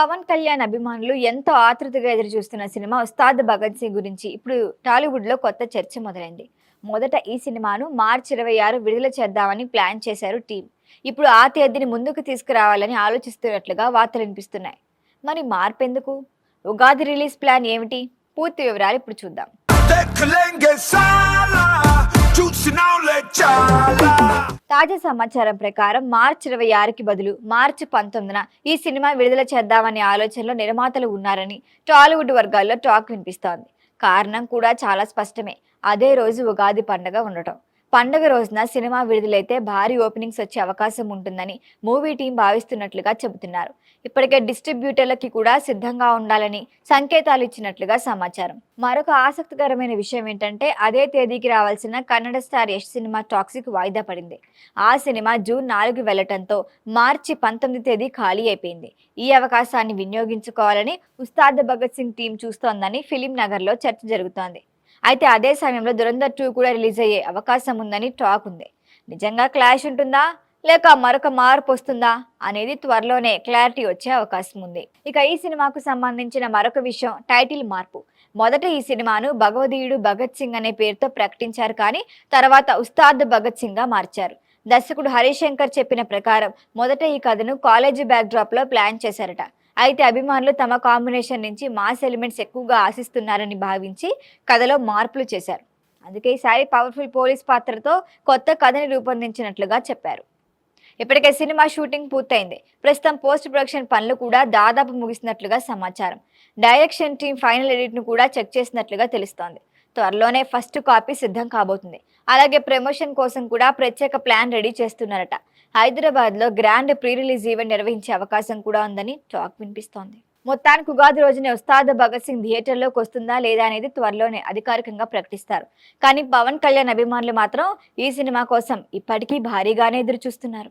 పవన్ కళ్యాణ్ అభిమానులు ఎంతో ఆతృతగా ఎదురు చూస్తున్న సినిమా ఉస్తాద్ భగత్ సింగ్ గురించి ఇప్పుడు టాలీవుడ్ లో కొత్త చర్చ మొదలైంది. మొదట ఈ సినిమాను మార్చి 26 విడుదల చేద్దామని ప్లాన్ చేశారు టీం. ఇప్పుడు ఆ తేదీని ముందుకు తీసుకురావాలని ఆలోచిస్తున్నట్లుగా వార్తలు వినిపిస్తున్నాయి. మరి మార్పెందుకు? ఉగాది రిలీజ్ ప్లాన్ ఏమిటి? పూర్తి వివరాలు ఇప్పుడు చూద్దాం. తాజా సమాచారం ప్రకారం మార్చి 26కి బదులు మార్చి 19న ఈ సినిమా విడుదల చేద్దామనే ఆలోచనలో నిర్మాతలు ఉన్నారని టాలీవుడ్ వర్గాల్లో టాక్ వినిపిస్తోంది. కారణం కూడా చాలా స్పష్టమే. అదే రోజు ఉగాది పండుగ ఉండటం. పండుగ రోజున సినిమా విడుదలైతే భారీ ఓపెనింగ్స్ వచ్చే అవకాశం ఉంటుందని మూవీ టీం భావిస్తున్నట్లుగా చెబుతున్నారు. ఇప్పటికే డిస్ట్రిబ్యూటర్లకి కూడా సిద్ధంగా ఉండాలని సంకేతాలు ఇచ్చినట్లుగా సమాచారం. మరొక ఆసక్తికరమైన విషయం ఏంటంటే అదే తేదీకి రావాల్సిన Kannada star Yash cinema toxic వాయిదా పడింది. ఆ సినిమా జూన్ 4 వెళ్లటంతో మార్చి 19 తేదీ ఖాళీ అయిపోయింది. ఈ అవకాశాన్ని వినియోగించుకోవాలని ఉస్తాద్ భగత్ సింగ్ టీం చూస్తోందని ఫిలిం నగర్లో చర్చ జరుగుతోంది. అయితే అదే సమయంలో దురంధర్ 2 కూడా రిలీజ్ అయ్యే అవకాశం ఉందని టాక్ ఉంది. నిజంగా క్లాష్ ఉంటుందా లేక మరొక మార్పు వస్తుందా అనేది త్వరలోనే క్లారిటీ వచ్చే అవకాశం ఉంది. ఇక ఈ సినిమాకు సంబంధించిన మరొక విషయం టైటిల్ మార్పు. మొదట ఈ సినిమాను భగవదీయుడు భగత్ సింగ్ అనే పేరుతో ప్రకటించారు, కానీ తర్వాత ఉస్తాద్ భగత్ సింగ్ గా మార్చారు. దర్శకుడు హరీష్ శంకర్ చెప్పిన ప్రకారం మొదట ఈ కథను కాలేజీ బ్యాక్ డ్రాప్ లో ప్లాన్ చేశారట. అయితే అభిమానులు తమ కాంబినేషన్ నుంచి మాస్ ఎలిమెంట్స్ ఎక్కువగా ఆశిస్తున్నారని భావించి కథలో మార్పులు చేశారు. అందుకే ఈసారి పవర్ఫుల్ పోలీస్ పాత్రతో కొత్త కథని రూపొందించినట్లుగా చెప్పారు. ఇప్పటికే సినిమా షూటింగ్ పూర్తయింది. ప్రస్తుతం పోస్ట్ ప్రొడక్షన్ పనులు కూడా దాదాపు ముగిసినట్లుగా సమాచారం. డైరెక్షన్ టీం ఫైనల్ ఎడిట్ ను కూడా చెక్ చేసినట్లుగా తెలుస్తోంది. త్వరలోనే ఫస్ట్ కాపీ సిద్ధం కాబోతుంది. అలాగే ప్రమోషన్ కోసం కూడా ప్రత్యేక ప్లాన్ రెడీ చేస్తున్నారట. హైదరాబాద్ లో గ్రాండ్ ప్రీ రిలీజ్ ఈవెంట్ నిర్వహించే అవకాశం కూడా ఉందని టాక్ వినిపిస్తోంది. మొత్తానికి ఉగాది రోజునే ఉస్తాద్ భగత్ సింగ్ థియేటర్లోకి వస్తుందా లేదా అనేది త్వరలోనే అధికారికంగా ప్రకటిస్తారు. కానీ పవన్ కళ్యాణ్ అభిమానులు మాత్రం ఈ సినిమా కోసం ఇప్పటికీ భారీగానే ఎదురు చూస్తున్నారు.